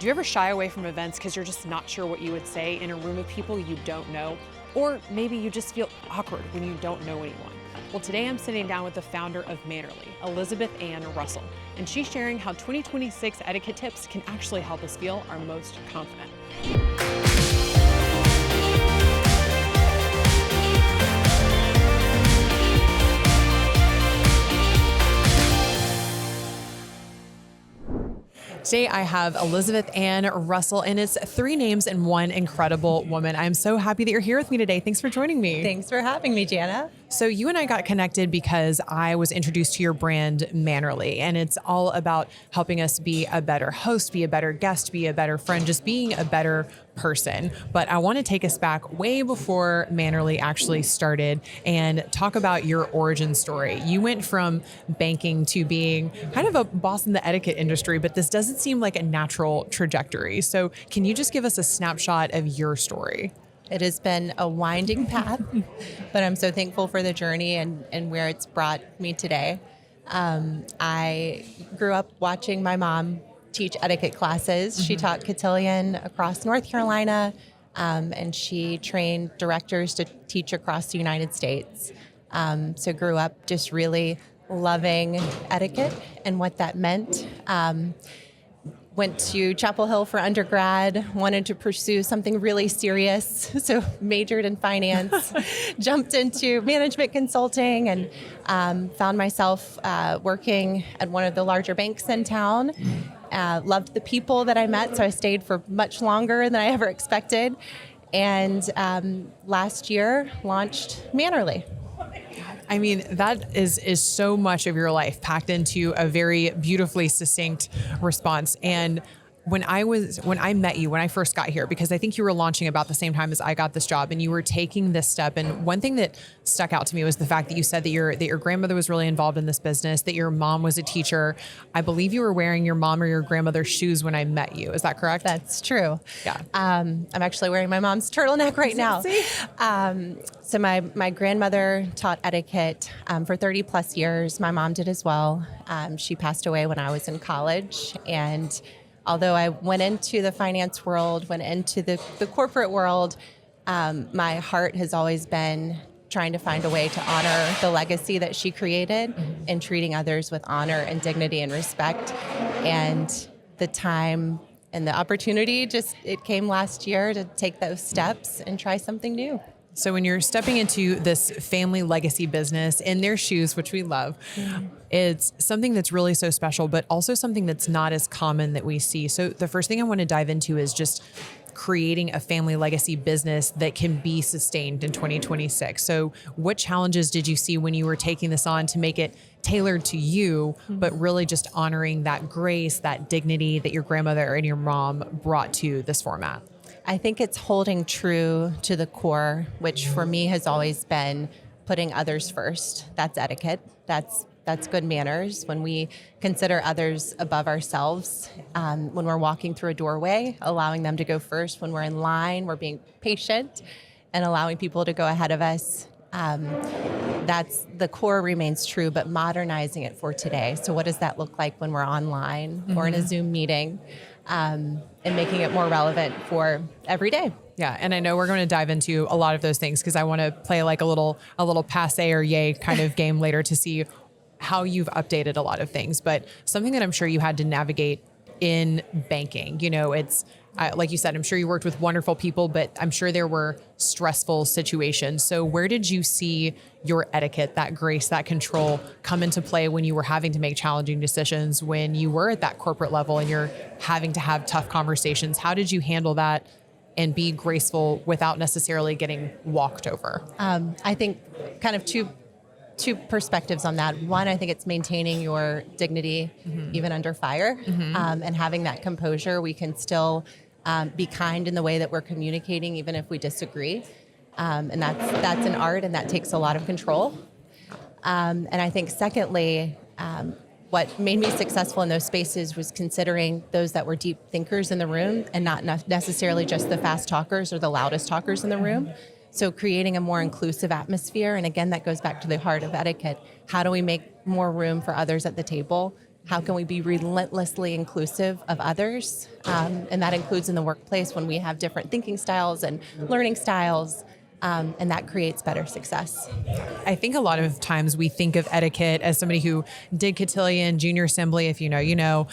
Do you ever shy away from events because you're just not sure what you would say in a room of people you don't know? Or maybe you just feel awkward when you don't know anyone? Well, today I'm sitting down with the founder of Mannerly, Elizabeth Ann Russell, and she's sharing how 2026 etiquette tips can actually help us feel our most confident. Today I have Elizabeth Ann Russell, and it's three names and one incredible woman. I'm so happy that you're here with me today. Thanks for joining me. Thanks for having me, Jana. So you and I got connected because I was introduced to your brand Mannerly, and it's all about helping us be a better host, be a better guest, be a better friend, just being a better person. But I want to take us back way before Mannerly actually started and talk about your origin story. You went from banking to being kind of a boss in the etiquette industry, but this doesn't seem like a natural trajectory. So can you just give us a snapshot of your story? It has been a winding path, but I'm so thankful for the journey and where it's brought me today. I grew up watching my mom teach etiquette classes. She taught cotillion across North Carolina, and she trained directors to teach across the United States. So grew up just really loving etiquette and what that meant. Went to Chapel Hill for undergrad, wanted to pursue something really serious, so majored in finance, jumped into management consulting, and found myself working at one of the larger banks in town. Loved the people that I met, so I stayed for much longer than I ever expected. And last year, launched Mannerly. I mean, that is so much of your life packed into a very beautifully succinct response. And when I met you, when I first got here, because I think you were launching about the same time as I got this job, and you were taking this step. And one thing that stuck out to me was the fact that you said that your grandmother was really involved in this business, that your mom was a teacher. I believe you were wearing your mom or your grandmother's shoes when I met you. Is that correct? That's true. Yeah. I'm actually wearing my mom's turtleneck right now. So my grandmother taught etiquette for 30 plus years. My mom did as well. She passed away when I was in college, and although I went into the finance world, went into the corporate world, my heart has always been trying to find a way to honor the legacy that she created and treating others with honor and dignity and respect. And the time and the opportunity it came last year to take those steps and try something new. So when you're stepping into this family legacy business in their shoes, which we love, it's something that's really so special, but also something that's not as common that we see. So the first thing I want to dive into is just creating a family legacy business that can be sustained in 2026. So what challenges did you see when you were taking this on to make it tailored to you, but really just honoring that grace, that dignity that your grandmother and your mom brought to this format? I think it's holding true to the core, which for me has always been putting others first. That's etiquette. That's good manners. When we consider others above ourselves, when we're walking through a doorway, allowing them to go first. When we're in line, we're being patient and allowing people to go ahead of us. That's the core remains true, but modernizing it for today. So what does that look like when we're online or in a Zoom meeting? And making it more relevant for every day. Yeah, and I know we're going to dive into a lot of those things because I want to play like a little passe or yay kind of game later to see how you've updated a lot of things. But something that I'm sure you had to navigate in banking, it's like you said, I'm sure you worked with wonderful people, but I'm sure there were stressful situations. So where did you see your etiquette, that grace, that control come into play when you were having to make challenging decisions, when you were at that corporate level and you're having to have tough conversations? How did you handle that and be graceful without necessarily getting walked over? I think kind of two perspectives on that. One, I think it's maintaining your dignity even under fire, and having that composure. We can still be kind in the way that we're communicating, even if we disagree. And that's an art, and that takes a lot of control. And I think secondly, what made me successful in those spaces was considering those that were deep thinkers in the room and not necessarily just the fast talkers or the loudest talkers in the room. So creating a more inclusive atmosphere. And again, that goes back to the heart of etiquette. How do we make more room for others at the table How can we be relentlessly inclusive of others? And that includes in the workplace when we have different thinking styles and learning styles, and that creates better success. I think a lot of times we think of etiquette as somebody who did cotillion, junior assembly, if you know, you know.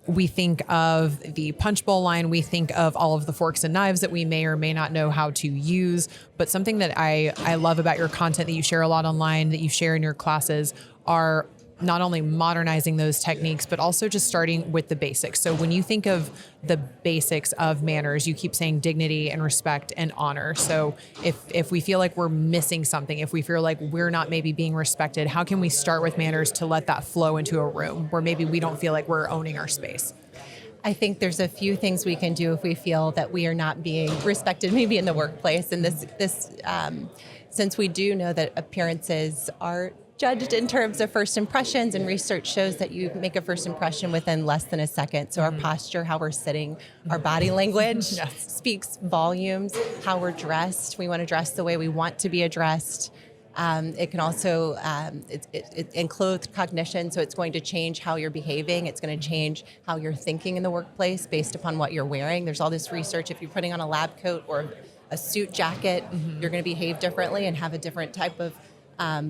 We think of the punch bowl line. We think of all of the forks and knives that we may or may not know how to use. But something that I love about your content that you share a lot online, that you share in your classes, are not only modernizing those techniques, but also just starting with the basics. So when you think of the basics of manners, you keep saying dignity and respect and honor. So if we feel like we're missing something, if we feel like we're not maybe being respected, how can we start with manners to let that flow into a room where maybe we don't feel like we're owning our space? I think there's a few things we can do if we feel that we are not being respected, maybe in the workplace. And since we do know that appearances are judged in terms of first impressions, and research shows that you make a first impression within less than a second. So our posture, how we're sitting, our body language speaks volumes. How we're dressed, we want to dress the way we want to be addressed. It can also include cognition, so it's going to change how you're behaving. It's going to change how you're thinking in the workplace based upon what you're wearing. There's all this research. If you're putting on a lab coat or a suit jacket, you're going to behave differently and have a different type of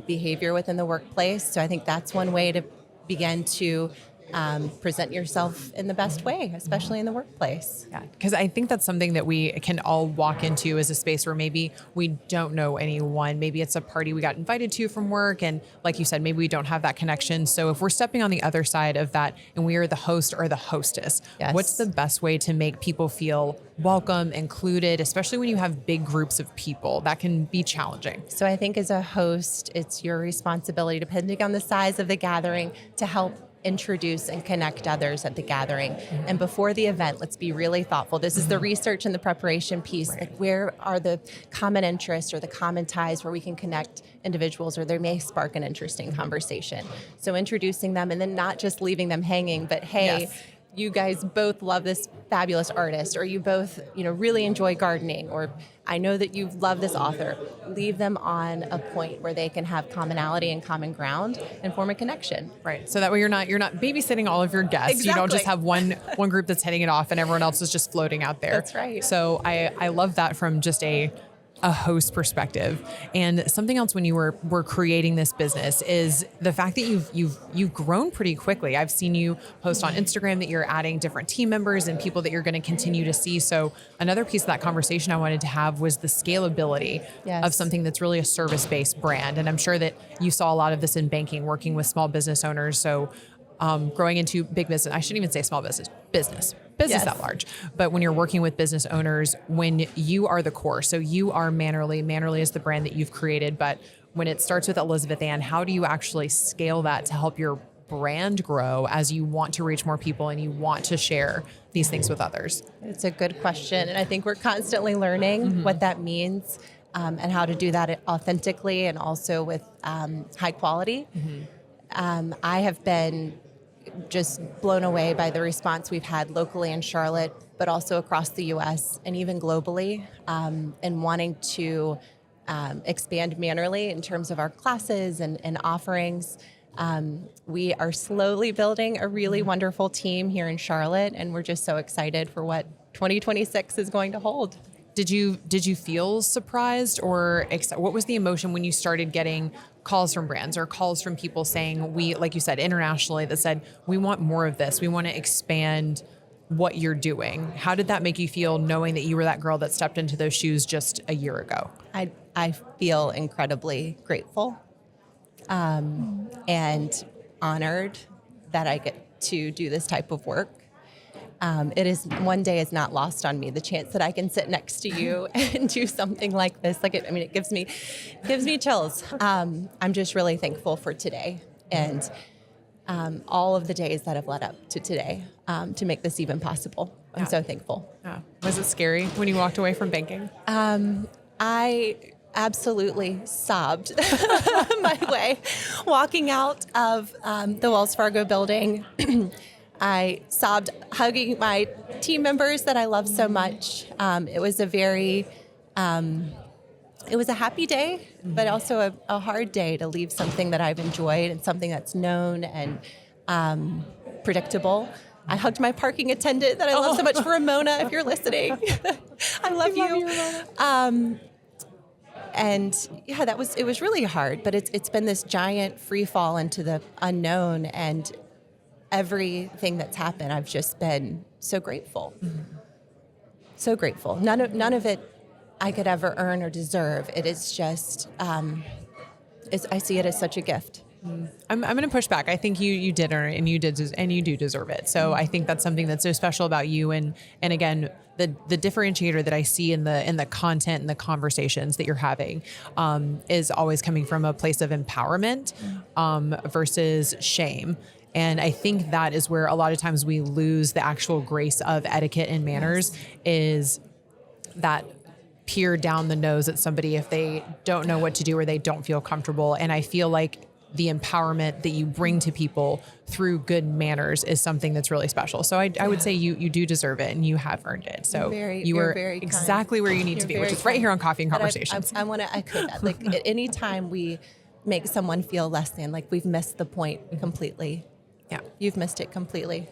behavior within the workplace. So I think that's one way to begin to present yourself in the best way, especially in the workplace. Yeah, because I think that's something that we can all walk into as a space where maybe we don't know anyone. Maybe it's a party we got invited to from work. And like you said, maybe we don't have that connection. So if we're stepping on the other side of that and we are the host or the hostess, what's the best way to make people feel welcome, included, especially when you have big groups of people? That can be challenging. So I think as a host, it's your responsibility, depending on the size of the gathering, to help introduce and connect others at the gathering. And before the event, let's be really thoughtful. This is the research and the preparation piece. Right. Like, where are the common interests or the common ties where we can connect individuals, or they may spark an interesting conversation. So introducing them, and then not just leaving them hanging, but hey, you guys both love this fabulous artist, or you both, really enjoy gardening, or I know that you love this author. Leave them on a point where they can have commonality and common ground and form a connection. Right. So that way you're not babysitting all of your guests. Exactly. You don't just have one group that's hitting it off and everyone else is just floating out there. That's right. So I love that from just a host perspective. And something else when you were creating this business is the fact that you've grown pretty quickly. I've seen you post on Instagram that you're adding different team members and people that you're going to continue to see. So another piece of that conversation I wanted to have was the scalability of something that's really a service-based brand. And I'm sure that you saw a lot of this in banking, working with small business owners. So growing into big business, I shouldn't even say small business that large. But when you're working with business owners, when you are the core, so you are Mannerly is the brand that you've created, but when it starts with Elizabeth Ann, how do you actually scale that to help your brand grow as you want to reach more people and you want to share these things with others? It's a good question. And I think we're constantly learning what that means, and how to do that authentically and also with high quality. I have been just blown away by the response we've had locally in Charlotte, but also across the U.S. and even globally, and wanting to expand Mannerly in terms of our classes and offerings. We are slowly building a really wonderful team here in Charlotte, and we're just so excited for what 2026 is going to hold. Did you feel surprised or what was the emotion when you started getting calls from brands or calls from people saying, we, like you said, internationally, that said, we want more of this. We want to expand what you're doing. How did that make you feel, knowing that you were that girl that stepped into those shoes just a year ago? I feel incredibly grateful and honored that I get to do this type of work. It is, one day is not lost on me. The chance that I can sit next to you and do something like this, it gives me chills. I'm just really thankful for today and all of the days that have led up to today to make this even possible. I'm so thankful. Yeah. Was it scary when you walked away from banking? I absolutely sobbed my way walking out of the Wells Fargo building. I sobbed hugging my team members that I love so much. It was a happy day, but also a hard day to leave something that I've enjoyed and something that's known and predictable. I hugged my parking attendant that I love so much, for Ramona, if you're listening. I love you. Ramona. And yeah, it was really hard, but it's been this giant free fall into the unknown, and everything that's happened, I've just been so grateful. So grateful. None of it I could ever earn or deserve. It is just, I see it as such a gift. I'm going to push back. I think you did earn it, and you do deserve it. So I think that's something that's so special about you. And again, the differentiator that I see in the content and the conversations that you're having is always coming from a place of empowerment versus shame. And I think that is where a lot of times we lose the actual grace of etiquette and manners, is that peer down the nose at somebody if they don't know what to do or they don't feel comfortable. And I feel like the empowerment that you bring to people through good manners is something that's really special. So I would say you do deserve it, and you have earned it. So you were very exactly kind. where you need to be, which is right here on Coffee and Conversations. I want to echo that. Like, at any time we make someone feel less than, like, we've missed the point completely. Yeah. You've missed it completely.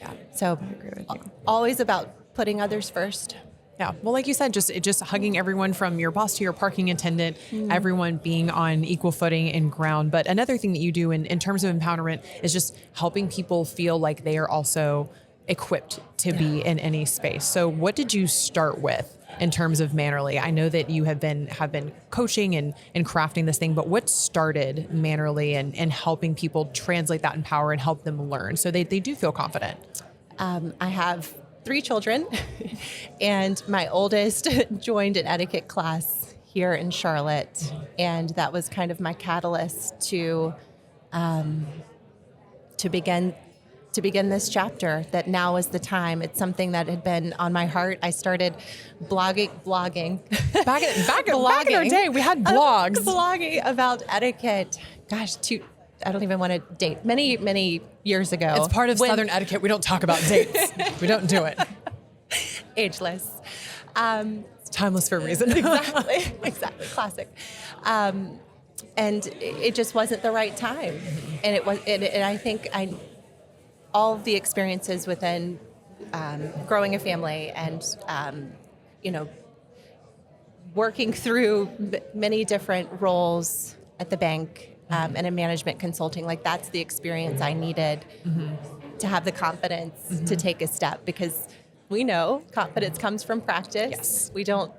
Yeah. So I agree with you. Always about putting others first. Yeah. Well, like you said, just hugging everyone from your boss to your parking attendant, everyone being on equal footing and ground. But another thing that you do in terms of empowerment is just helping people feel like they are also equipped to be in any space. So what did you start with in terms of Mannerly? I know that you have been coaching and crafting this thing, but what started Mannerly and helping people translate that in power and help them learn so they do feel confident? I have 3 children, and my oldest joined an etiquette class here in Charlotte, and that was kind of my catalyst to begin this chapter. That now is the time. It's something that had been on my heart. I started blogging. Back in our day, we had blogs. Blogging about etiquette. Gosh, I don't even want to date. Many years ago. It's part of Southern etiquette. We don't talk about dates. We don't do it. Ageless. It's timeless for a reason. Exactly. Classic. And it just wasn't the right time. And it was. And I think all of the experiences within growing a family and working through many different roles at the bank. And in management consulting, like, that's the experience I needed to have the confidence to take a step, because we know confidence comes from practice. Yes. We don't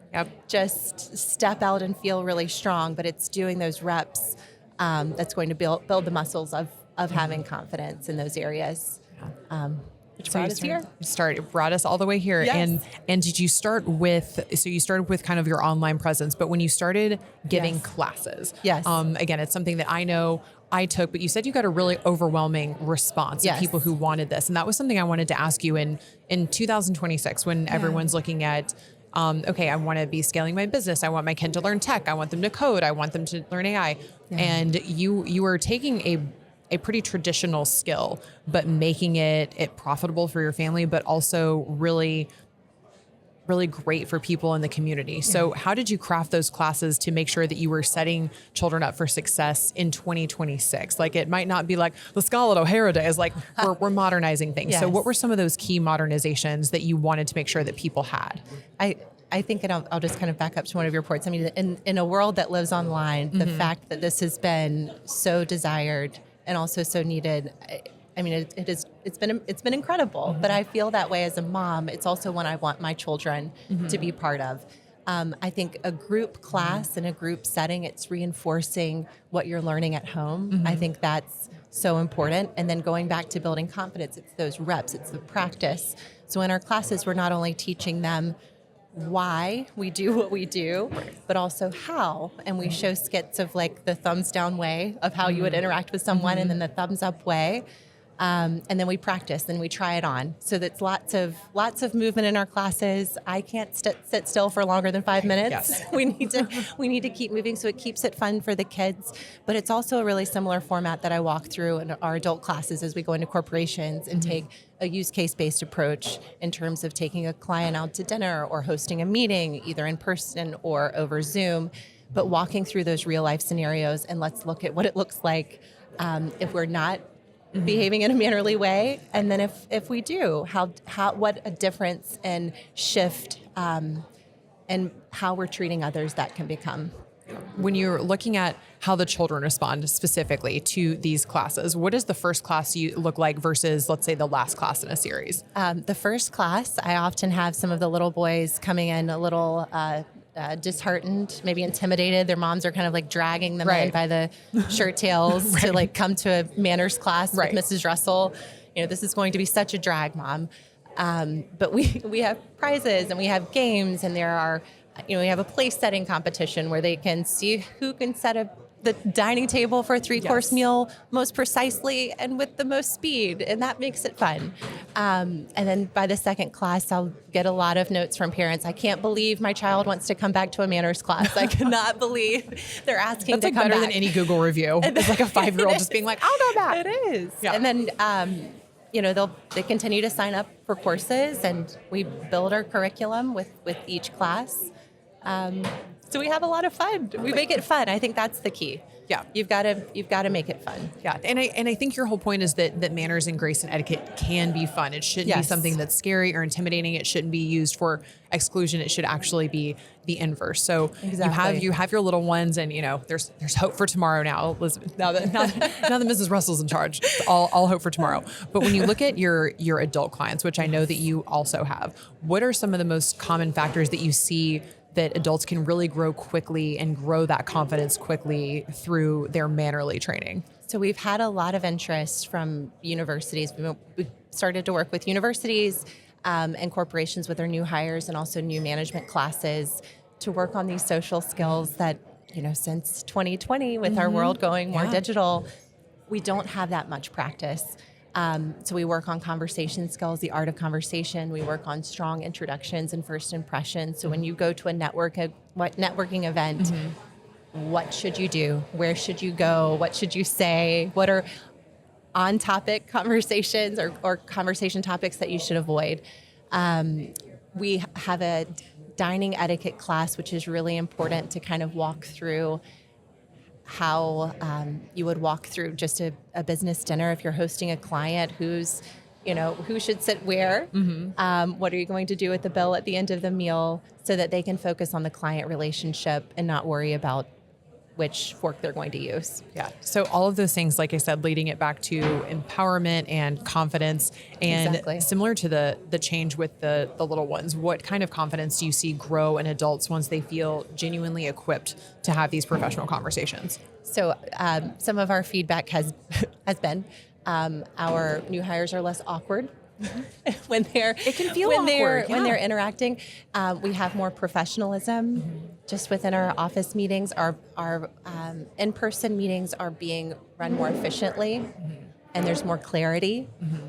just step out and feel really strong, but it's doing those reps that's going to build the muscles of having confidence in those areas. Which brought us here. It brought us all the way here. Yes. And did you start with, so you started with kind of your online presence, but when you started giving classes, again, it's something that I know I took, but you said you got a really overwhelming response of people who wanted this. And that was something I wanted to ask you in 2026, when everyone's looking at, okay, I want to be scaling my business. I want my kid to learn tech. I want them to code. I want them to learn AI. Yeah. And you were taking a pretty traditional skill, but making it profitable for your family, but also really, really great for people in the community. Yeah. So how did you craft those classes to make sure that you were setting children up for success in 2026? Like, it might not be like the Scarlett O'Hara days, like we're modernizing things. Yes. So what were some of those key modernizations that you wanted to make sure that people had? I think, and I'll just kind of back up to one of your points. I mean, in a world that lives online, the fact that this has been so desired and also so needed, I mean, it's been incredible. But I feel that way as a mom. It's also one I want my children to be part of. I think a group class and a group setting, it's reinforcing what you're learning at home. I think that's so important. And then going back to building confidence, it's those reps, it's the practice. So in our classes, we're not only teaching them why we do what we do, but also how. And we show skits of, like, the thumbs down way of how you would interact with someone, and then the thumbs up way. And then we practice and we try it on. So that's lots of movement in our classes. I can't sit still for longer than 5 minutes. Yes. we need to keep moving, so it keeps it fun for the kids. But it's also a really similar format that I walk through in our adult classes as we go into corporations and take a use case-based approach in terms of taking a client out to dinner or hosting a meeting, either in person or over Zoom, but walking through those real life scenarios. And let's look at what it looks like if we're not behaving in a mannerly way? And then if we do, what a difference and shift and how we're treating others that can become. When you're looking at how the children respond specifically to these classes, what does the first class you look like versus, let's say, the last class in a series? The first class, I often have some of the little boys coming in a little disheartened, maybe intimidated. Their moms are kind of like dragging them in by the shirt tails to like come to a manners class with Mrs. Russell. This is going to be such a drag, Mom. But we have prizes and we have games, and there are, we have a place setting competition where they can see who can set the dining table for a 3-course meal most precisely and with the most speed, and that makes it fun. And then by the second class, I'll get a lot of notes from parents. I can't believe my child wants to come back to a manners class. I cannot believe they're asking to come back. That's better than any Google review. It's like a 5-year-old just being like, I'll go back. It is. Yeah. And then, they continue to sign up for courses, and we build our curriculum with each class. So we have a lot of fun. We make it fun. I think that's the key. Yeah. You've got to make it fun. Yeah. And I think your whole point is that manners and grace and etiquette can be fun. It shouldn't be something that's scary or intimidating. It shouldn't be used for exclusion. It should actually be the inverse. So you have your little ones, and there's hope for tomorrow now, Elizabeth. Now that Mrs. Russell's in charge, it's all hope for tomorrow. But when you look at your adult clients, which I know that you also have, what are some of the most common factors that you see that adults can really grow quickly and grow that confidence quickly through their mannerly training? So we've had a lot of interest from universities. We started to work with universities and corporations with their new hires and also new management classes to work on these social skills that, since 2020, with our world going more digital, we don't have that much practice. So we work on conversation skills, the art of conversation. We work on strong introductions and first impressions. So when you go to a networking event, what should you do? Where should you go? What should you say? What are on-topic conversations or conversation topics that you should avoid? We have a dining etiquette class, which is really important to kind of walk through how you would walk through just a business dinner if you're hosting a client who should sit where, what are you going to do with the bill at the end of the meal so that they can focus on the client relationship and not worry about which fork they're going to use. Yeah. So all of those things, like I said, leading it back to empowerment and confidence, and similar to the change with the little ones, what kind of confidence do you see grow in adults once they feel genuinely equipped to have these professional conversations? So some of our feedback has been our new hires are less awkward. when they're interacting. We have more professionalism just within our office meetings. Our in-person meetings are being run more efficiently, and there's more clarity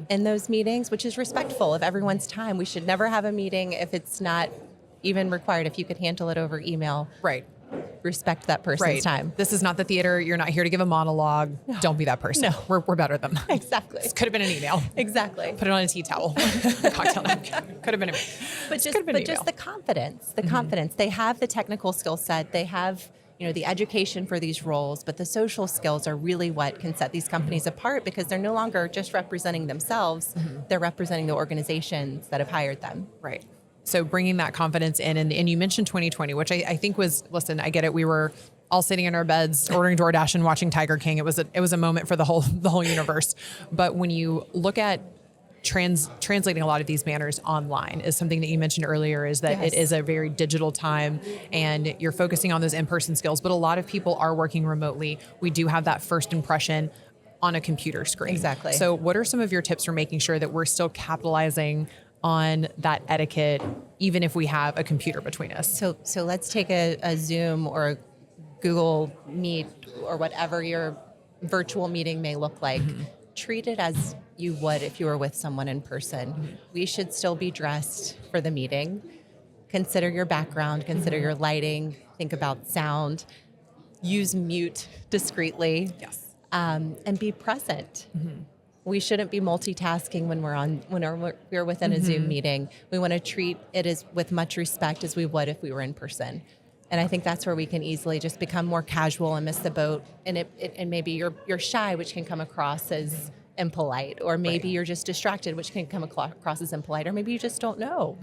in those meetings, which is respectful of everyone's time. We should never have a meeting if it's not even required. If you could handle it over email, respect that person's time. This is not the theater. You're not here to give a monologue. No. Don't be that person. No. We're better than that. Exactly. This could have been an email. Exactly. Put it on a tea towel. A cocktail napkin. Could have been a But just the confidence. The confidence. They have the technical skill set. They have the education for these roles, but the social skills are really what can set these companies apart, because they're no longer just representing themselves. They're representing the organizations that have hired them. Right. So bringing that confidence in, and you mentioned 2020, which I think was, listen, I get it. We were all sitting in our beds, ordering DoorDash and watching Tiger King. It was a moment for the whole universe. But when you look at translating a lot of these manners online, is something that you mentioned earlier, is that it is a very digital time and you're focusing on those in-person skills, but a lot of people are working remotely. We do have that first impression on a computer screen. Exactly. So what are some of your tips for making sure that we're still capitalizing on that etiquette, even if we have a computer between us? So let's take a Zoom or a Google Meet or whatever your virtual meeting may look like. Treat it as you would if you were with someone in person. We should still be dressed for the meeting. Consider your background, consider your lighting, think about sound, use mute discreetly, and be present. We shouldn't be multitasking when we're within a Zoom meeting. We want to treat it as with much respect as we would if we were in person. And I think that's where we can easily just become more casual and miss the boat. And maybe you're shy, which can come across as impolite, or maybe Right. you're just distracted, which can come across as impolite, or maybe you just don't know.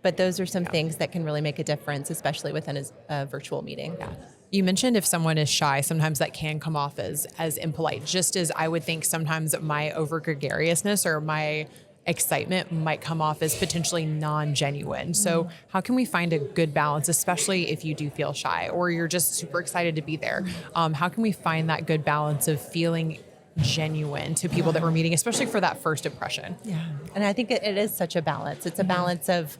But those are some things that can really make a difference, especially within a virtual meeting. Yeah. You mentioned if someone is shy, sometimes that can come off as impolite, just as I would think sometimes my over gregariousness or my excitement might come off as potentially non-genuine. So how can we find a good balance, especially if you do feel shy or you're just super excited to be there? How can we find that good balance of feeling genuine to people that we're meeting, especially for that first impression? Yeah. And I think it is such a balance. It's a balance of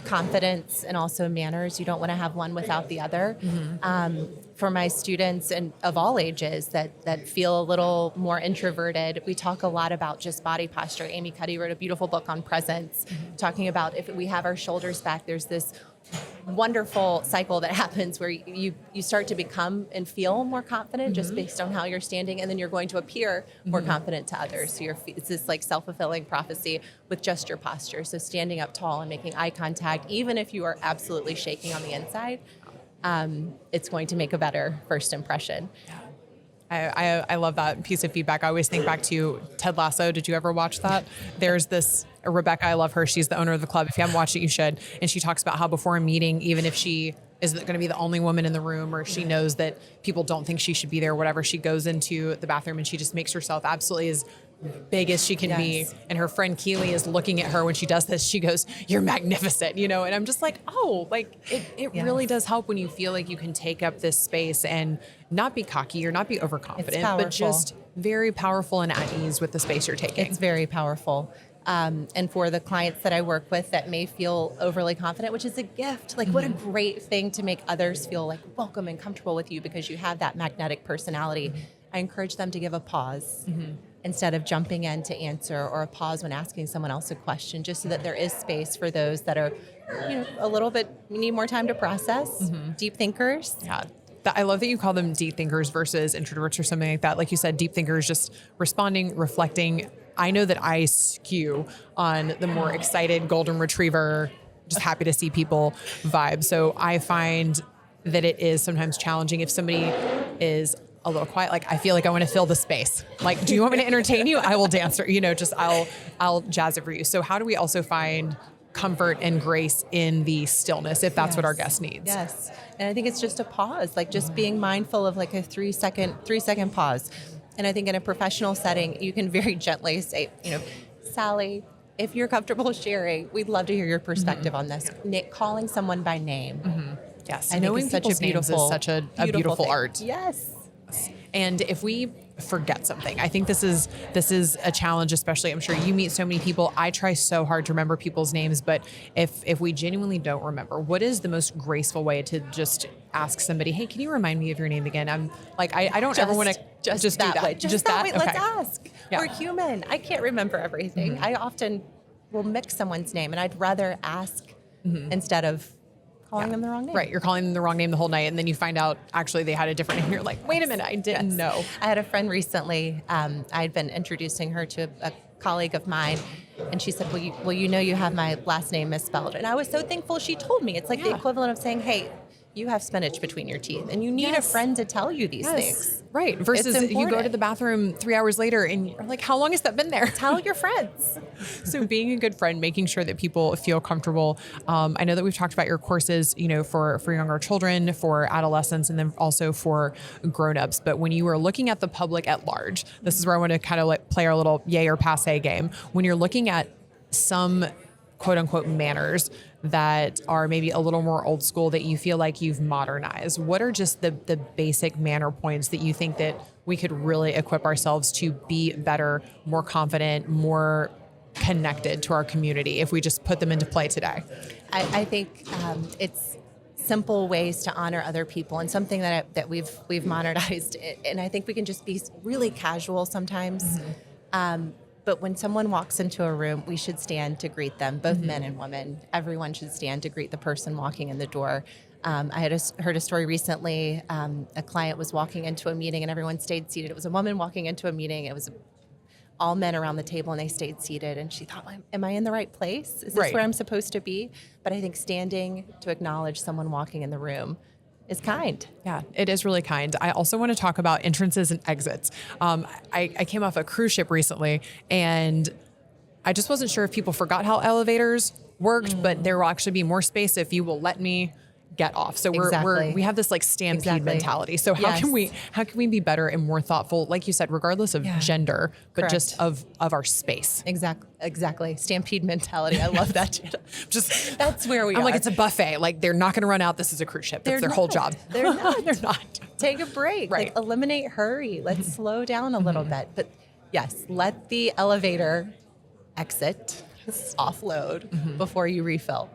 confidence and also manners. You don't want to have one without the other. For my students and of all ages that feel a little more introverted, we talk a lot about just body posture. Amy Cuddy wrote a beautiful book on presence, talking about if we have our shoulders back, there's this wonderful cycle that happens where you start to become and feel more confident just based on how you're standing, and then you're going to appear more confident to others. So it's this like self-fulfilling prophecy with just your posture. So standing up tall and making eye contact, even if you are absolutely shaking on the inside, it's going to make a better first impression. I love that piece of feedback. I always think back to Ted Lasso. Did you ever watch that? There's this Rebecca, I love her. She's the owner of the club. If you haven't watched it, you should. And she talks about how before a meeting, even if she is going to be the only woman in the room, or she knows that people don't think she should be there, or whatever, she goes into the bathroom and she just makes herself absolutely as big as she can be. And her friend Keely is looking at her when she does this. She goes, "You're magnificent," you know? And I'm just like, oh, like it really does help when you feel like you can take up this space and not be cocky or not be overconfident, but just very powerful and at ease with the space you're taking. It's very powerful. And for the clients that I work with that may feel overly confident, which is a gift, like what a great thing to make others feel like welcome and comfortable with you because you have that magnetic personality. I encourage them to give a pause instead of jumping in to answer, or a pause when asking someone else a question, just so that there is space for those that are, a little bit, need more time to process, deep thinkers. Yeah. I love that you call them deep thinkers versus introverts or something like that. Like you said, deep thinkers just responding, reflecting. I know that I skew on the more excited golden retriever, just happy to see people vibe. So I find that it is sometimes challenging if somebody is a little quiet. Like I feel like I want to fill the space. Like, do you want me to entertain you? I will dance, or I'll jazz it for you. So how do we also find comfort and grace in the stillness if that's what our guest needs? Yes. And I think it's just a pause, like just being mindful of like a 3 second pause. And I think in a professional setting, you can very gently say, Sally, if you're comfortable sharing, we'd love to hear your perspective on this. Calling someone by name. Yes. I think it's such a beautiful, such a beautiful thing. art. Yes. And if we forget something, I think this is a challenge, especially I'm sure you meet so many people. I try so hard to remember people's names, but if we genuinely don't remember, what is the most graceful way to just ask somebody, hey, can you remind me of your name again? I'm like, I don't ever want to just do that. Way. Just that way. Okay. Let's ask. Yeah. We're human. I can't remember everything. I often will mix someone's name, and I'd rather ask instead of calling them the wrong name. Right. You're calling them the wrong name the whole night. And then you find out actually they had a different name. You're like, wait a minute, I didn't know. I had a friend recently, I'd been introducing her to a colleague of mine, and she said, well, you have my last name misspelled. And I was so thankful she told me. It's like the equivalent of saying, hey, you have spinach between your teeth, and you need a friend to tell you these things. Right. Versus you go to the bathroom 3 hours later and you're like, how long has that been there? Tell your friends. So being a good friend, making sure that people feel comfortable. I know that we've talked about your courses, for younger children, for adolescents, and then also for grownups. But when you are looking at the public at large, this is where I want to kind of play our little yay or passe game. When you're looking at some quote unquote manners that are maybe a little more old school that you feel like you've modernized, what are just the basic manner points that you think that we could really equip ourselves to be better, more confident, more connected to our community if we just put them into play today? I think it's simple ways to honor other people, and something that we've modernized. And I think we can just be really casual sometimes. But when someone walks into a room, we should stand to greet them, both men and women. Everyone should stand to greet the person walking in the door. I had heard a story recently. A client was walking into a meeting and everyone stayed seated. It was a woman walking into a meeting. It was all men around the table and they stayed seated. And she thought, am I in the right place? Is this where I'm supposed to be? But I think standing to acknowledge someone walking in the room is kind. Yeah, it is really kind. I also want to talk about entrances and exits. I came off a cruise ship recently, and I just wasn't sure if people forgot how elevators worked, but there will actually be more space if you will let me get off. So we have this like stampede mentality. So how can we be better and more thoughtful, like you said, regardless of gender, but just of our space? Exactly. Stampede mentality. I love that. Just that's where we are. I'm like, it's a buffet. Like they're not going to run out. This is a cruise ship. That's their whole job. They're not. They're not. Take a break. Right. Like eliminate hurry. Let's slow down a little bit. But yes, let the elevator exit, offload before you refill.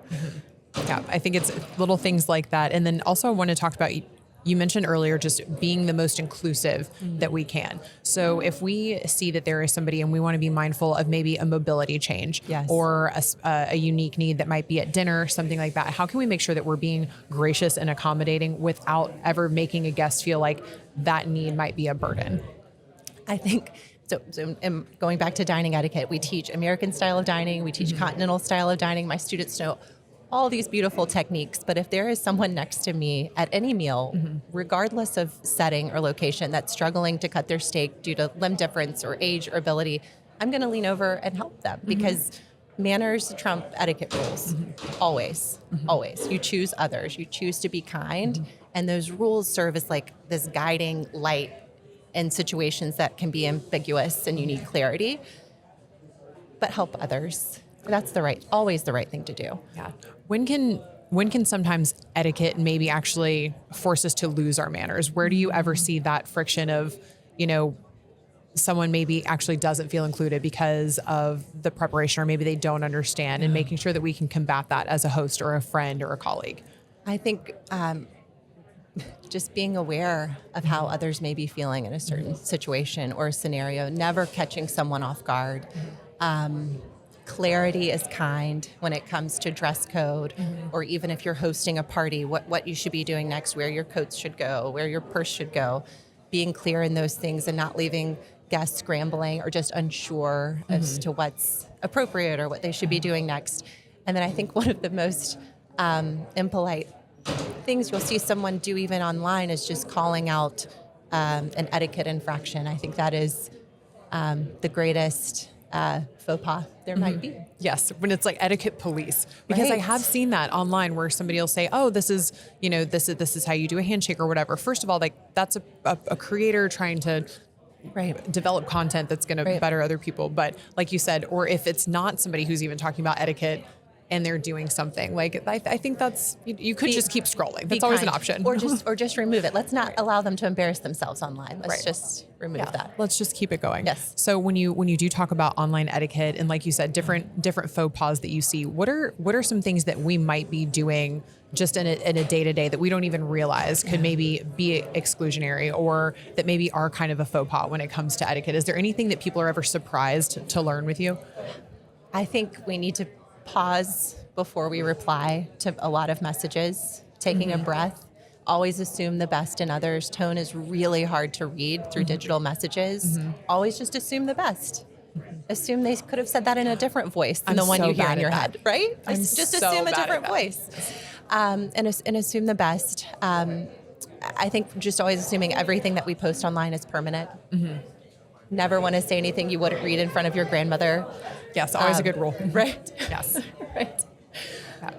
Yeah, I think it's little things like that. And then also I want to talk about, you mentioned earlier, just being the most inclusive that we can. So if we see that there is somebody and we want to be mindful of maybe a mobility change or a unique need that might be at dinner, something like that, how can we make sure that we're being gracious and accommodating without ever making a guest feel like that need might be a burden? I think so going back to dining etiquette, we teach American style of dining, we teach continental style of dining. My students know all these beautiful techniques, but if there is someone next to me at any meal, regardless of setting or location, that's struggling to cut their steak due to limb difference or age or ability, I'm going to lean over and help them because manners trump etiquette rules. Always. You choose others. You choose to be kind, and those rules serve as like this guiding light in situations that can be ambiguous and you need clarity, but help others. That's always the right thing to do. Yeah. When can sometimes etiquette maybe actually force us to lose our manners? Where do you ever see that friction of, someone maybe actually doesn't feel included because of the preparation, or maybe they don't understand, and making sure that we can combat that as a host or a friend or a colleague? I think just being aware of how others may be feeling in a certain situation or scenario, never catching someone off guard. Clarity is kind when it comes to dress code, or even if you're hosting a party, what you should be doing next, where your coats should go, where your purse should go, being clear in those things and not leaving guests scrambling or just unsure as to what's appropriate or what they should be doing next. And then I think one of the most impolite things you'll see someone do even online is just calling out an etiquette infraction. I think that is the greatest faux pas there might be. Yes, when it's like etiquette police, because I have seen that online where somebody will say, "Oh, this is how you do a handshake or whatever." First of all, like that's a creator trying to develop content that's going to better other people. But like you said, or if it's not somebody who's even talking about etiquette and they're doing something like, I think that's, you could just keep scrolling. That's always an option. Or just remove it. Let's not allow them to embarrass themselves online. Let's just remove that. Let's just keep it going. Yes. So when you do talk about online etiquette and like you said, different faux pas that you see, what are some things that we might be doing just in a day-to-day that we don't even realize could maybe be exclusionary, or that maybe are kind of a faux pas when it comes to etiquette? Is there anything that people are ever surprised to learn with you? I think we need to pause before we reply to a lot of messages, taking a breath. Always assume the best in others. Tone is really hard to read through digital messages. Always just assume the best. Assume they could have said that in a different voice than the one you hear in your head, right? Just assume a different voice. And assume the best. I think just always assuming everything that we post online is permanent. Never want to say anything you wouldn't read in front of your grandmother. Yes, always a good rule. Right? Yes. Right.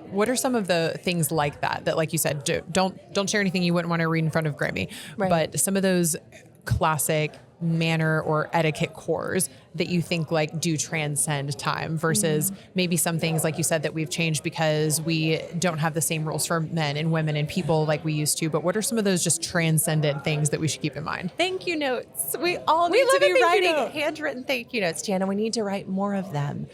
What are some of the things like that, like you said, don't share anything you wouldn't want to read in front of Grammy, but some of those classic manner or etiquette cores that you think like do transcend time versus maybe some things like you said that we've changed because we don't have the same rules for men and women and people like we used to, but what are some of those just transcendent things that we should keep in mind? Thank you notes. We all need to be writing handwritten thank you notes, Jana. We need to write more of them.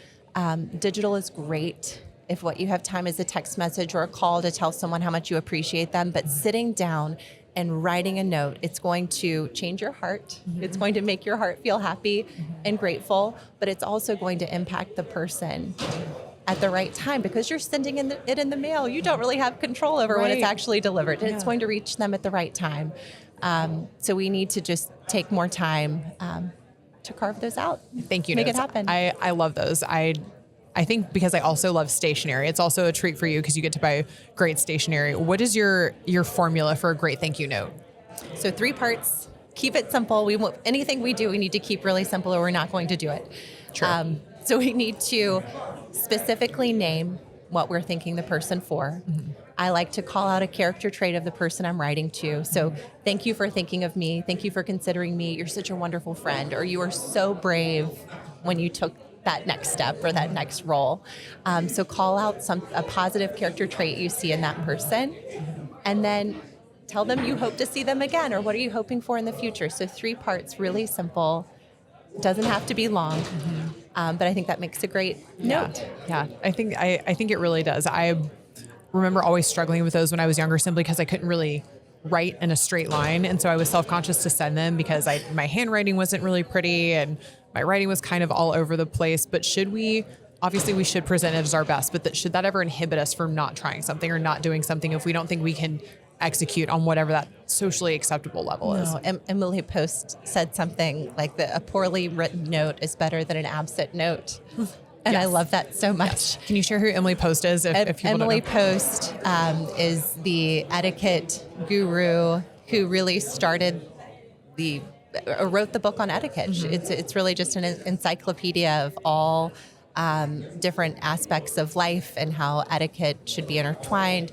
Digital is great if what you have time is a text message or a call to tell someone how much you appreciate them, but sitting down and writing a note, it's going to change your heart. It's going to make your heart feel happy and grateful, but it's also going to impact the person at the right time because you're sending it in the mail. You don't really have control over when it's actually delivered, and it's going to reach them at the right time. So we need to just take more time to carve those out. Thank you. Make it happen. I love those. I I think because I also love stationery, it's also a treat for you because you get to buy great stationery. What is your formula for a great thank you note? So 3 parts. Keep it simple. Anything we do, we need to keep really simple, or we're not going to do it. True. So we need to specifically name what we're thanking the person for. I like to call out a character trait of the person I'm writing to. So thank you for thinking of me. Thank you for considering me. You're such a wonderful friend, or you are so brave when you took that next step or that next role. So call out a positive character trait you see in that person, and then tell them you hope to see them again, or what are you hoping for in the future. So 3 parts, really simple. Doesn't have to be long, but I think that makes a great note. Yeah, I think it really does. I remember always struggling with those when I was younger, simply because I couldn't really write in a straight line, and so I was self-conscious to send them because my handwriting wasn't really pretty and my writing was kind of all over the place. But obviously we should present it as our best, but should that ever inhibit us from not trying something or not doing something if we don't think we can execute on whatever that socially acceptable level is? Emily Post said something like a poorly written note is better than an absent note. And Yes. I love that so much. Can you share who Emily Post is? If people Emily don't know? Post is the etiquette guru who really wrote the book on etiquette. It's really just an encyclopedia of all different aspects of life and how etiquette should be intertwined.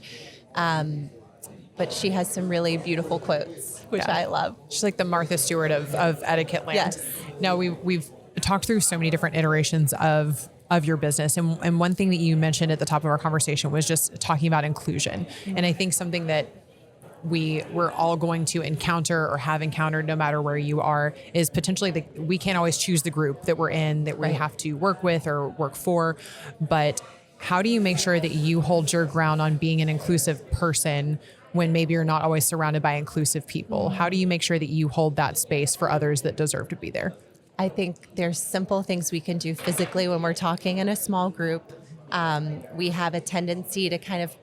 But she has some really beautiful quotes, which I love. She's like the Martha Stewart of etiquette land. Yes. Now we've talked through so many different iterations of your business. And one thing that you mentioned at the top of our conversation was just talking about inclusion. And I think something that we're all going to encounter or have encountered, no matter where you are, is potentially we can't always choose the group that we're in, that we have to work with or work for. But how do you make sure that you hold your ground on being an inclusive person when maybe you're not always surrounded by inclusive people? How do you make sure that you hold that space for others that deserve to be there? I think there's simple things we can do physically when we're talking in a small group. We have a tendency to kind of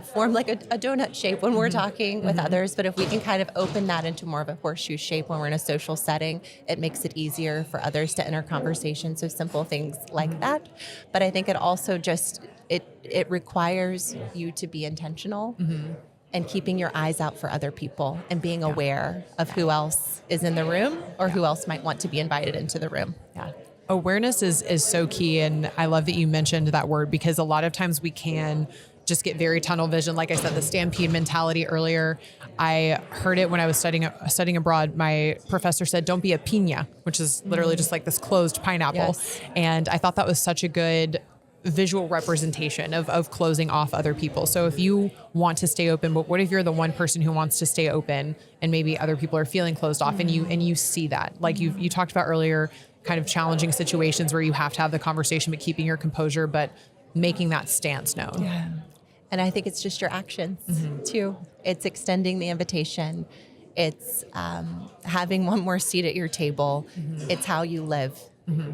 form like a donut shape when we're talking with others, but if we can kind of open that into more of a horseshoe shape when we're in a social setting, it makes it easier for others to enter conversation. So simple things like that. But I think it also it requires you to be intentional. And keeping your eyes out for other people and being aware of who else is in the room or who else might want to be invited into the room. Yeah. Awareness is so key. And I love that you mentioned that word, because a lot of times we can just get very tunnel vision. Like I said, the stampede mentality earlier, I heard it when I was studying abroad. My professor said, don't be a piña, which is literally just like this closed pineapple. Yes. And I thought that was such a good visual representation of closing off other people. So if you want to stay open, but what if you're the one person who wants to stay open and maybe other people are feeling closed off, and you see that, like you talked about earlier, kind of challenging situations where you have to have the conversation, but keeping your composure, but making that stance known. Yeah. And I think it's just your actions too. It's extending the invitation. It's having one more seat at your table. It's how you live.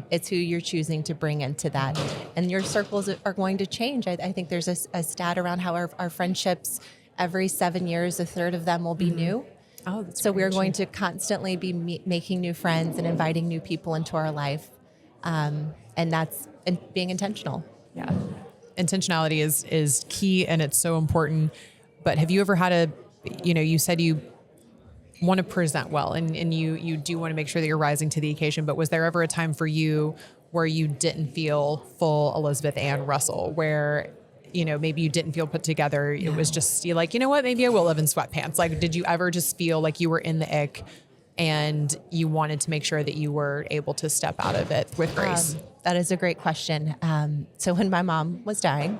It's who you're choosing to bring into that. And your circles are going to change. I think there's a stat around how our friendships, every 7 years, a third of them will be new. Oh, that's So very we're going interesting. to constantly be making new friends and inviting new people into our life. And that's being intentional. Yeah. Intentionality is key, and it's so important. But have you ever had you said you want to present well, and you do want to make sure that you're rising to the occasion, but was there ever a time for you where you didn't feel full Elizabeth Ann Russell, where, maybe you didn't feel put together? It was just, you're like, you know what, maybe I will live in sweatpants. Like, did you ever just feel like you were in the ick and you wanted to make sure that you were able to step out of it with grace? That is a great question. So when my mom was dying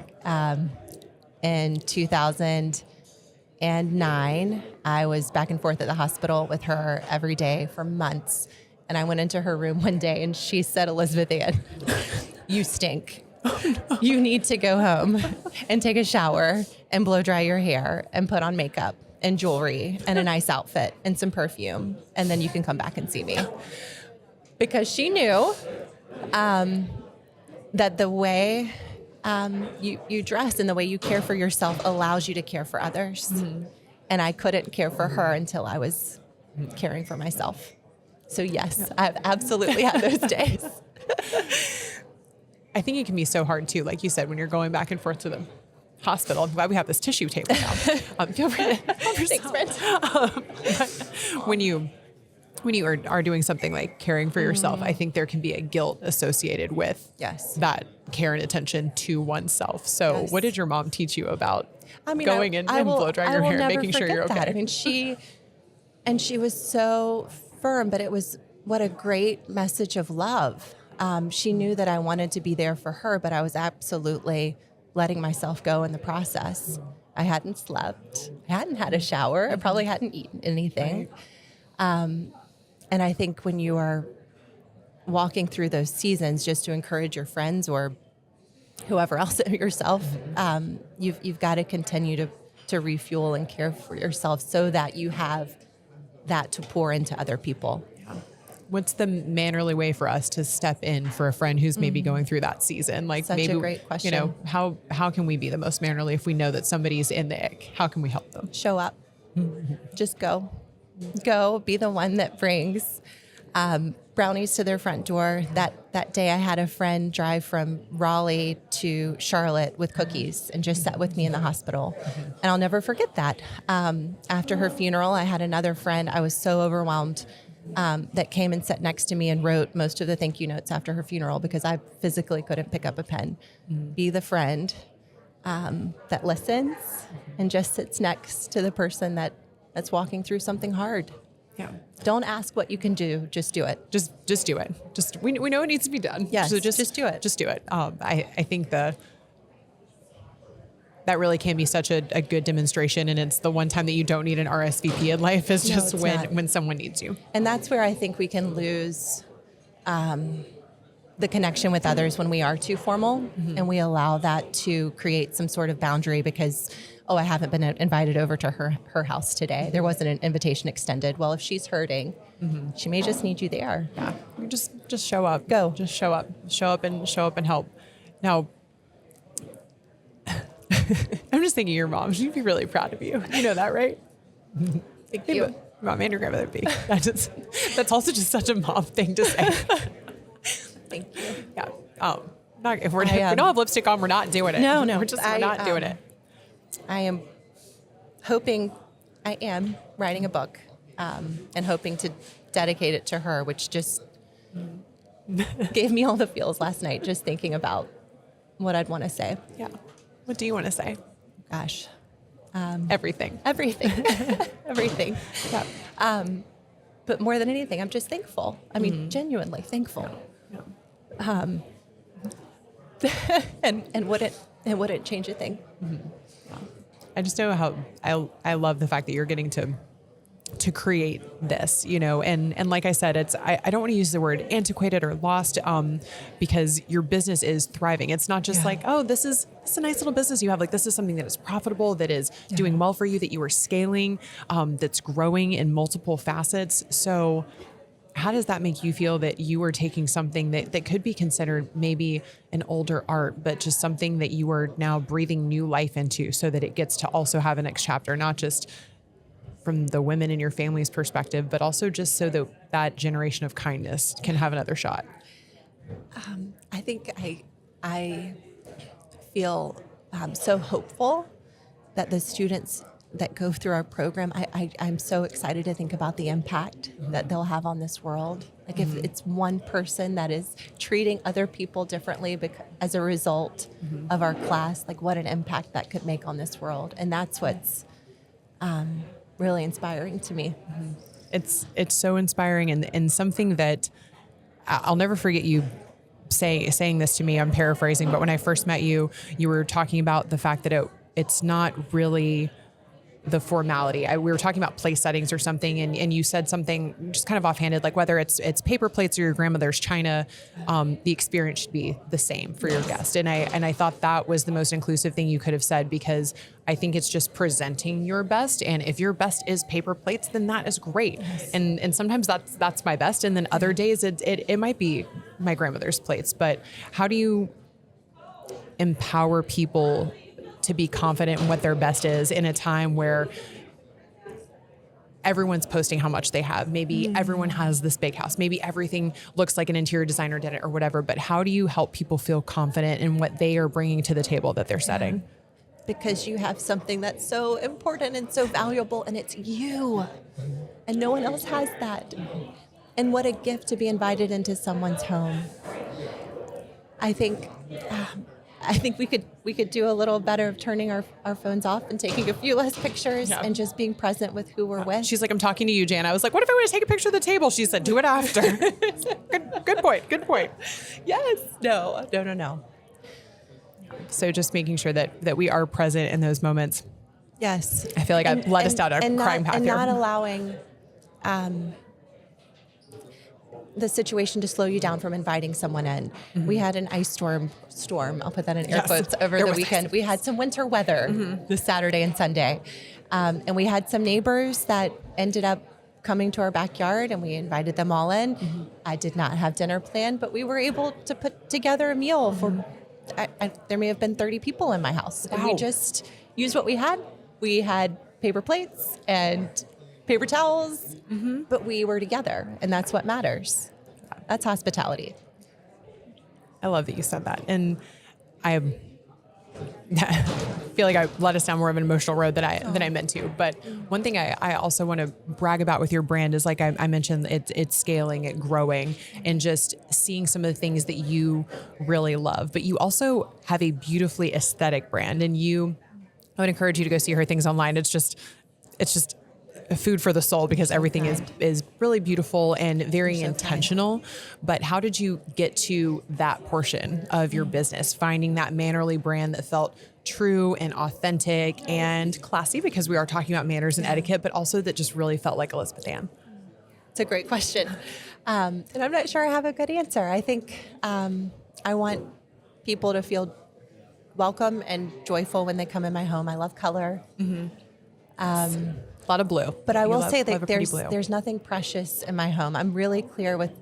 in 2009, I was back and forth at the hospital with her every day for months. And I went into her room one day and she said, Elizabeth Ann, you stink. You need to go home and take a shower and blow dry your hair and put on makeup and jewelry and a nice outfit and some perfume. And then you can come back and see me. Because she knew that the way you dress and the way you care for yourself allows you to care for others. And I couldn't care for her until I was caring for myself. So yes, I've absolutely had those days. I think it can be so hard too, like you said, when you're going back and forth to the hospital. I'm glad we have this tissue table now. Feel free to help yourself. Thanks, But when you are doing something like caring for yourself, I think there can be a guilt associated with Yes. that care and attention to oneself. So Yes. what did your mom teach you about I mean, going in and blow drying your hair and making sure you're okay? I mean, she was so firm, but it was what a great message of love. She knew that I wanted to be there for her, but I was absolutely letting myself go in the process. I hadn't slept. I hadn't had a shower. I probably hadn't eaten anything. And I think when you are walking through those seasons, just to encourage your friends or whoever else, yourself, you've got to continue to refuel and care for yourself so that you have that to pour into other people. What's the mannerly way for us to step in for a friend who's maybe going through that season? Like Such maybe, a great question. you know, how can we be the most mannerly if we know that somebody's in the ick? How can we help them? Show up. Just go. Be the one that brings brownies to their front door. That day I had a friend drive from Raleigh to Charlotte with cookies and just sat with me in the hospital. And I'll never forget that. After her funeral, I had another friend. I was so overwhelmed that came and sat next to me and wrote most of the thank you notes after her funeral because I physically couldn't pick up a pen. Be the friend that listens and just sits next to the person that's walking through something hard. Yeah. Don't ask what you can do. Just do it. Just do it. We know it needs to be done. Yes, So just do it. Just do it. I think that really can be such a good demonstration, and it's the one time that you don't need an RSVP in life is No, just it's when not. when someone needs you. And that's where I think we can lose the connection with others when we are too formal and we allow that to create some sort of boundary because, oh, I haven't been invited over to her house today. There wasn't an invitation extended. Well, if she's hurting, she may just need you there. Yeah. You just show up. Go. Just show up. Show up and help. Now, I'm just thinking your mom. She'd be really proud of you. You know that, right? Thank you. Mom and your grandmother be. That's also just such a mom thing to say. Thank you. Yeah. If we don't have lipstick on, we're not doing it. No. We're not doing it. I am writing a book and hoping to dedicate it to her, which just gave me all the feels last night, just thinking about what I'd want to say. Yeah. What do you want to say? Gosh. Everything. Everything. Everything. Yeah. But more than anything, I'm just thankful. I mean, genuinely thankful. Yeah. And wouldn't change a thing. I just know how I love the fact that you're getting to create this, you know, and like I said, I don't want to use the word antiquated or lost, because your business is thriving. It's not just like, oh, this is a nice little business you have. Like, this is something that is profitable, that is doing well for you, that you are scaling, that's growing in multiple facets. So how does that make you feel that you are taking something that could be considered maybe an older art, but just something that you are now breathing new life into so that it gets to also have a next chapter, not just from the women in your family's perspective, but also just so that that generation of kindness can have another shot? I think I feel so hopeful that the students that go through our program, I'm so excited to think about the impact that they'll have on this world. Like if it's one person that is treating other people differently as a result of our class, like what an impact that could make on this world. And that's what's really inspiring to me. It's so inspiring and something that I'll never forget you saying this to me. I'm paraphrasing, but when I first met you, you were talking about the fact that it's not really the formality. We were talking about place settings or something, and you said something just kind of offhanded, like whether it's paper plates or your grandmother's china, the experience should be the same for your guest. And I thought that was the most inclusive thing you could have said, because I think it's just presenting your best. And if your best is paper plates, then that is great. Yes. And sometimes that's my best. And then other days it might be my grandmother's plates. But how do you empower people to be confident in what their best is in a time where everyone's posting how much they have. Maybe everyone has this big house. Maybe everything looks like an interior designer did it or whatever. But how do you help people feel confident in what they are bringing to the table that they're setting? Because you have something that's so important and so valuable, and it's you. And no one else has that. And what a gift to be invited into someone's home. I think we could do a little better of turning our phones off and taking a few less pictures and just being present with who we're with. She's like, I'm talking to you, Jan. I was like, what if I want to take a picture of the table? She said, do it after. Good point. Good point. Yes. No. So just making sure that we are present in those moments. Yes. I feel like I've led us down a crime path and here. not allowing the situation to slow you down from inviting someone in. We had an ice storm. I'll put that in air quotes over the weekend. We had some winter weather this Saturday and Sunday. And we had some neighbors that ended up coming to our backyard, and we invited them all in. I did not have dinner planned, but we were able to put together a meal for, there may have been 30 people in my house. And we just used what we had. We had paper plates and paper towels, but we were together, and that's what matters. That's hospitality. I love that you said that. And I feel like I led us down more of an emotional road than I meant to. But one thing I also want to brag about with your brand is, like I mentioned, it's scaling, it growing, and just seeing some of the things that you really love. But you also have a beautifully aesthetic brand, and I would encourage you to go see her things online. It's just a food for the soul, because everything is really beautiful and very intentional. But how did you get to that portion of your business, finding that Mannerly brand that felt true and authentic and classy, because we are talking about manners and etiquette, but also that just really felt like Elizabeth Ann? It's a great question. And I'm not sure I have a good answer. I think I want people to feel welcome and joyful when they come in my home. I love color. A lot of blue. But I will say that there's nothing precious in my home. I'm really clear with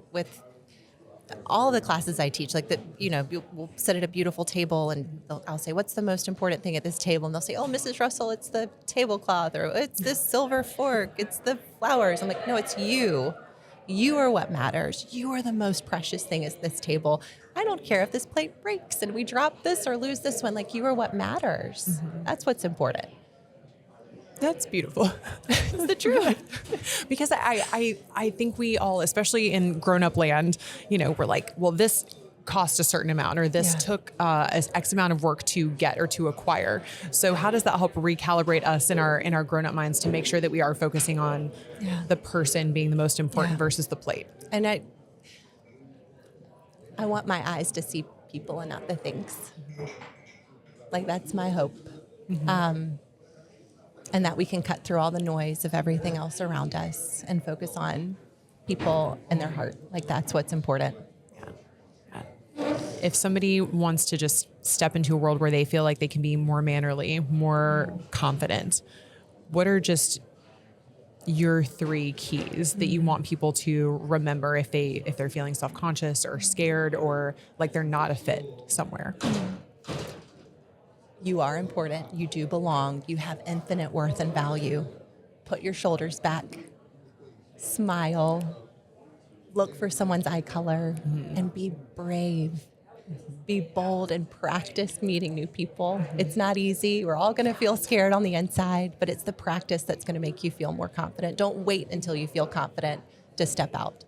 all the classes I teach. Like we'll sit at a beautiful table, and I'll say, what's the most important thing at this table? And they'll say, oh, Mrs. Russell, it's the tablecloth, or it's this silver fork, it's the flowers. I'm like, no, it's you. You are what matters. You are the most precious thing at this table. I don't care if this plate breaks and we drop this or lose this one. Like, you are what matters. That's what's important. That's beautiful. It's the truth. Because I think we all, especially in grown-up land, we're like, well, this cost a certain amount, or this took X amount of work to get or to acquire. So how does that help recalibrate us in our grown-up minds to make sure that we are focusing on the person being the most important versus the plate? And I want my eyes to see people and not the things. Like, that's my hope. And that we can cut through all the noise of everything else around us and focus on people and their heart. Like, that's what's important. If somebody wants to just step into a world where they feel like they can be more mannerly, more confident, what are just your 3 keys that you want people to remember if they're feeling self-conscious or scared or like they're not a fit somewhere? You are important. You do belong. You have infinite worth and value. Put your shoulders back. Smile. Look for someone's eye color and be brave. Be bold and practice meeting new people. It's not easy. We're all going to feel scared on the inside, but it's the practice that's going to make you feel more confident. Don't wait until you feel confident to step out.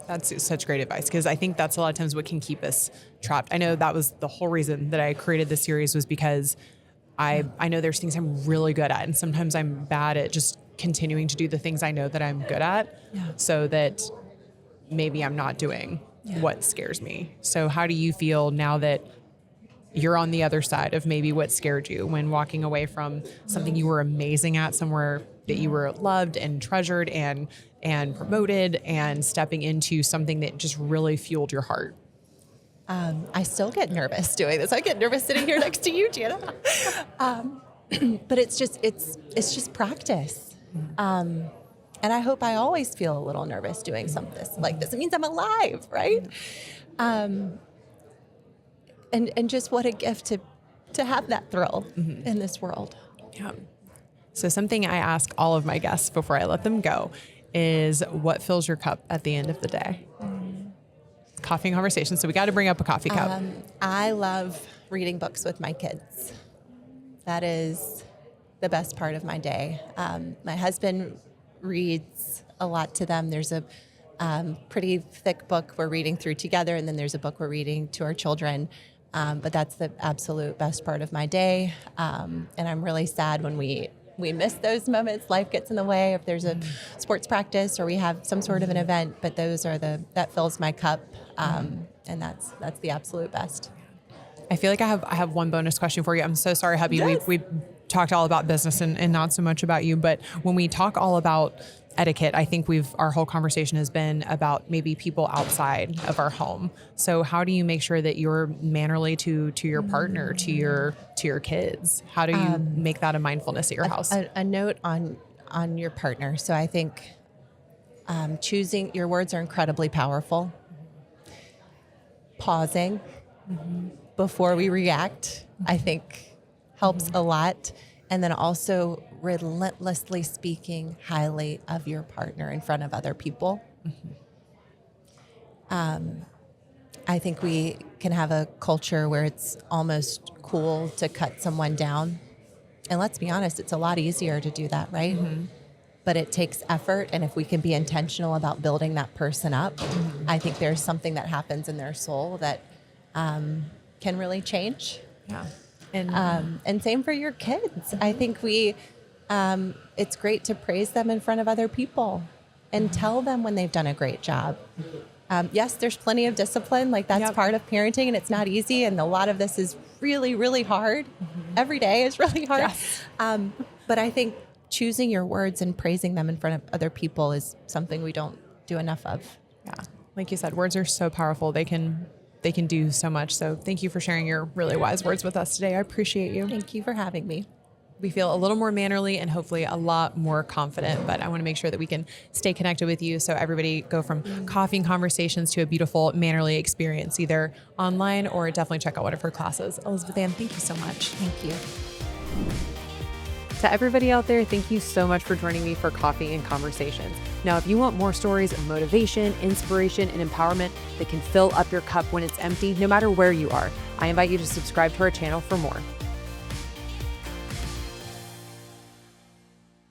That's such great advice, because I think that's a lot of times what can keep us trapped. I know that was the whole reason that I created this series, was because I know there's things I'm really good at, and sometimes I'm bad at just continuing to do the things I know that I'm good at, so that maybe I'm not doing what scares me. So how do you feel now that you're on the other side of maybe what scared you when walking away from something you were amazing at, somewhere that you were loved and treasured and promoted, and stepping into something that just really fueled your heart? I still get nervous doing this. I get nervous sitting here next to you, Jana. But it's just practice. And I hope I always feel a little nervous doing something like this. It means I'm alive, right? And just what a gift to have that thrill in this world. Yeah. So something I ask all of my guests before I let them go is what fills your cup at the end of the day? Coffee and conversation. So we got to bring up a coffee cup. I love reading books with my kids. That is the best part of my day. My husband reads a lot to them. There's a pretty thick book we're reading through together, and then there's a book we're reading to our children. But that's the absolute best part of my day. And I'm really sad when we miss those moments. Life gets in the way if there's a sports practice or we have some sort of an event, but those are that fills my cup. And that's the absolute best. I feel like I have one bonus question for you. I'm so sorry, hubby. Yes. We talked all about business and not so much about you, but when we talk all about etiquette, I think our whole conversation has been about maybe people outside of our home. So how do you make sure that you're mannerly to your partner, to your kids? How do you make that a mindfulness at your house? A note on your partner. So I think choosing your words are incredibly powerful. Pausing before we react, I think helps a lot. And then also relentlessly speaking highly of your partner in front of other people. I think we can have a culture where it's almost cool to cut someone down. And let's be honest, it's a lot easier to do that, right? But it takes effort. And if we can be intentional about building that person up, I think there's something that happens in their soul that can really change. Yeah. And same for your kids. I think it's great to praise them in front of other people and tell them when they've done a great job. Yes, there's plenty of discipline. Like that's part of parenting, and it's not easy. And a lot of this is really, really hard. Every day is really hard. Yes. But I think choosing your words and praising them in front of other people is something we don't do enough of. Yeah. Like you said, words are so powerful. They can do so much. So thank you for sharing your really wise words with us today. I appreciate you. Thank you for having me. We feel a little more mannerly and hopefully a lot more confident, but I want to make sure that we can stay connected with you. So everybody go from coffee and conversations to a beautiful mannerly experience, either online or definitely check out one of her classes. Elizabeth Ann, thank you so much. Thank you. To everybody out there, thank you so much for joining me for Coffee and Conversations. Now, if you want more stories of motivation, inspiration, and empowerment that can fill up your cup when it's empty, no matter where you are, I invite you to subscribe to our channel for more.